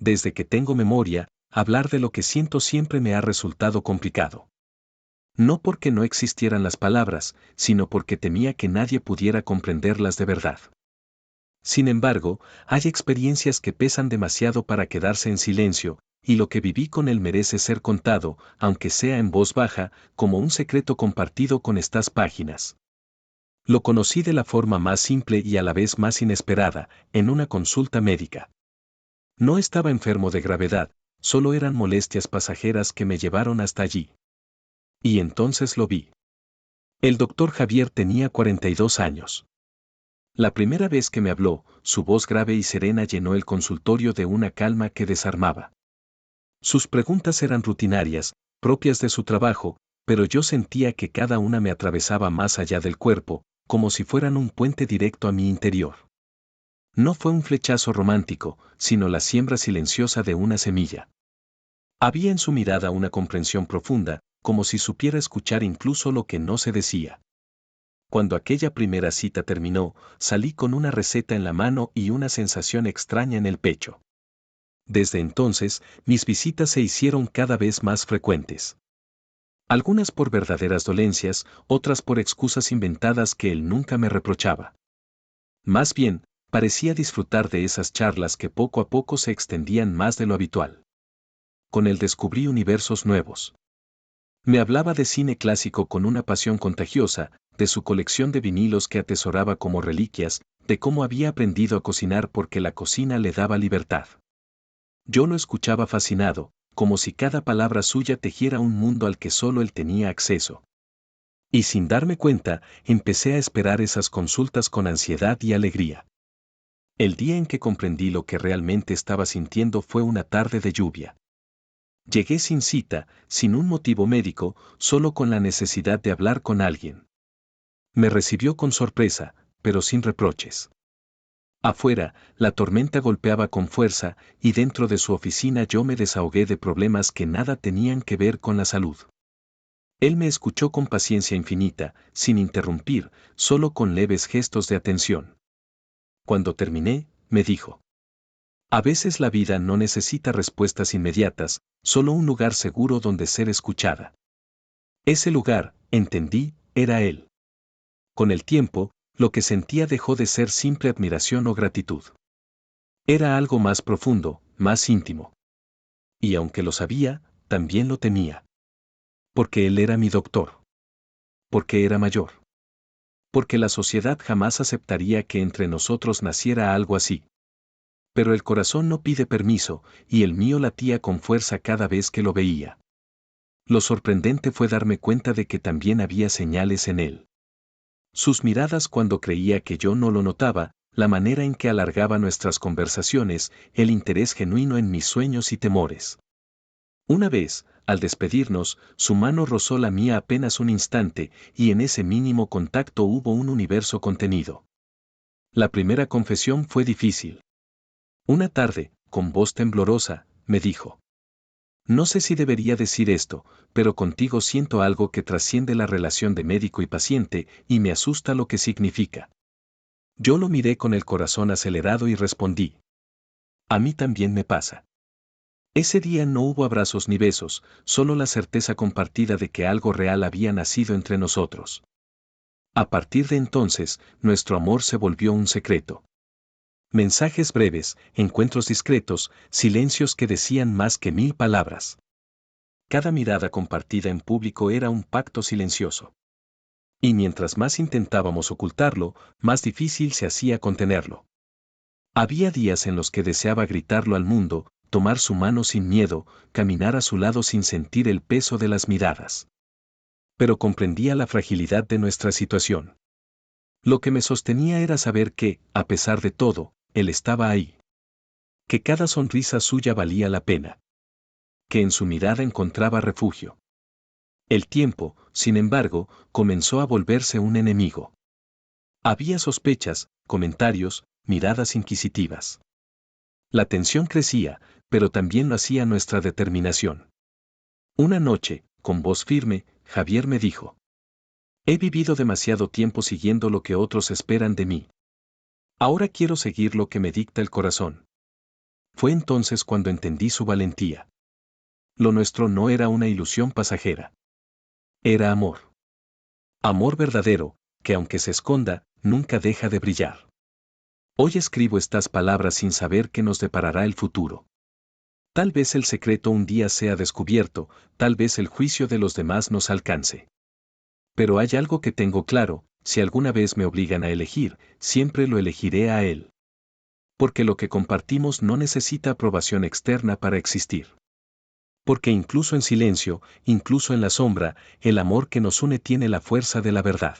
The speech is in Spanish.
Desde que tengo memoria, hablar de lo que siento siempre me ha resultado complicado. No porque no existieran las palabras, sino porque temía que nadie pudiera comprenderlas de verdad. Sin embargo, hay experiencias que pesan demasiado para quedarse en silencio, y lo que viví con él merece ser contado, aunque sea en voz baja, como un secreto compartido con estas páginas. Lo conocí de la forma más simple y a la vez más inesperada, en una consulta médica. No estaba enfermo de gravedad, solo eran molestias pasajeras que me llevaron hasta allí. Y entonces lo vi. El doctor Javier tenía 42 años. La primera vez que me habló, su voz grave y serena llenó el consultorio de una calma que desarmaba. Sus preguntas eran rutinarias, propias de su trabajo, pero yo sentía que cada una me atravesaba más allá del cuerpo, como si fueran un puente directo a mi interior. No fue un flechazo romántico, sino la siembra silenciosa de una semilla. Había en su mirada una comprensión profunda, como si supiera escuchar incluso lo que no se decía. Cuando aquella primera cita terminó, salí con una receta en la mano y una sensación extraña en el pecho. Desde entonces, mis visitas se hicieron cada vez más frecuentes. Algunas por verdaderas dolencias, otras por excusas inventadas que él nunca me reprochaba. Más bien, parecía disfrutar de esas charlas que poco a poco se extendían más de lo habitual. Con él descubrí universos nuevos. Me hablaba de cine clásico con una pasión contagiosa, de su colección de vinilos que atesoraba como reliquias, de cómo había aprendido a cocinar porque la cocina le daba libertad. Yo lo escuchaba fascinado, como si cada palabra suya tejiera un mundo al que solo él tenía acceso. Y sin darme cuenta, empecé a esperar esas consultas con ansiedad y alegría. El día en que comprendí lo que realmente estaba sintiendo fue una tarde de lluvia. Llegué sin cita, sin un motivo médico, solo con la necesidad de hablar con alguien. Me recibió con sorpresa, pero sin reproches. Afuera, la tormenta golpeaba con fuerza, y dentro de su oficina yo me desahogué de problemas que nada tenían que ver con la salud. Él me escuchó con paciencia infinita, sin interrumpir, solo con leves gestos de atención. Cuando terminé, me dijo: a veces la vida no necesita respuestas inmediatas, solo un lugar seguro donde ser escuchada. Ese lugar, entendí, era él. Con el tiempo, lo que sentía dejó de ser simple admiración o gratitud. Era algo más profundo, más íntimo. Y aunque lo sabía, también lo temía. Porque él era mi doctor. Porque era mayor. Porque la sociedad jamás aceptaría que entre nosotros naciera algo así. Pero el corazón no pide permiso, y el mío latía con fuerza cada vez que lo veía. Lo sorprendente fue darme cuenta de que también había señales en él. Sus miradas cuando creía que yo no lo notaba, la manera en que alargaba nuestras conversaciones, el interés genuino en mis sueños y temores. Una vez, al despedirnos, su mano rozó la mía apenas un instante, y en ese mínimo contacto hubo un universo contenido. La primera confesión fue difícil. Una tarde, con voz temblorosa, me dijo: no sé si debería decir esto, pero contigo siento algo que trasciende la relación de médico y paciente, y me asusta lo que significa. Yo lo miré con el corazón acelerado y respondí: a mí también me pasa. Ese día no hubo abrazos ni besos, solo la certeza compartida de que algo real había nacido entre nosotros. A partir de entonces, nuestro amor se volvió un secreto. Mensajes breves, encuentros discretos, silencios que decían más que 1000 palabras. Cada mirada compartida en público era un pacto silencioso. Y mientras más intentábamos ocultarlo, más difícil se hacía contenerlo. Había días en los que deseaba gritarlo al mundo, tomar su mano sin miedo, caminar a su lado sin sentir el peso de las miradas. Pero comprendía la fragilidad de nuestra situación. Lo que me sostenía era saber que, a pesar de todo, él estaba ahí. Que cada sonrisa suya valía la pena. Que en su mirada encontraba refugio. El tiempo, sin embargo, comenzó a volverse un enemigo. Había sospechas, comentarios, miradas inquisitivas. La tensión crecía, pero también lo hacía nuestra determinación. Una noche, con voz firme, Javier me dijo: he vivido demasiado tiempo siguiendo lo que otros esperan de mí. Ahora quiero seguir lo que me dicta el corazón. Fue entonces cuando entendí su valentía. Lo nuestro no era una ilusión pasajera. Era amor. Amor verdadero, que aunque se esconda, nunca deja de brillar. Hoy escribo estas palabras sin saber qué nos deparará el futuro. Tal vez el secreto un día sea descubierto, tal vez el juicio de los demás nos alcance. Pero hay algo que tengo claro, si alguna vez me obligan a elegir, siempre lo elegiré a él. Porque lo que compartimos no necesita aprobación externa para existir. Porque incluso en silencio, incluso en la sombra, el amor que nos une tiene la fuerza de la verdad.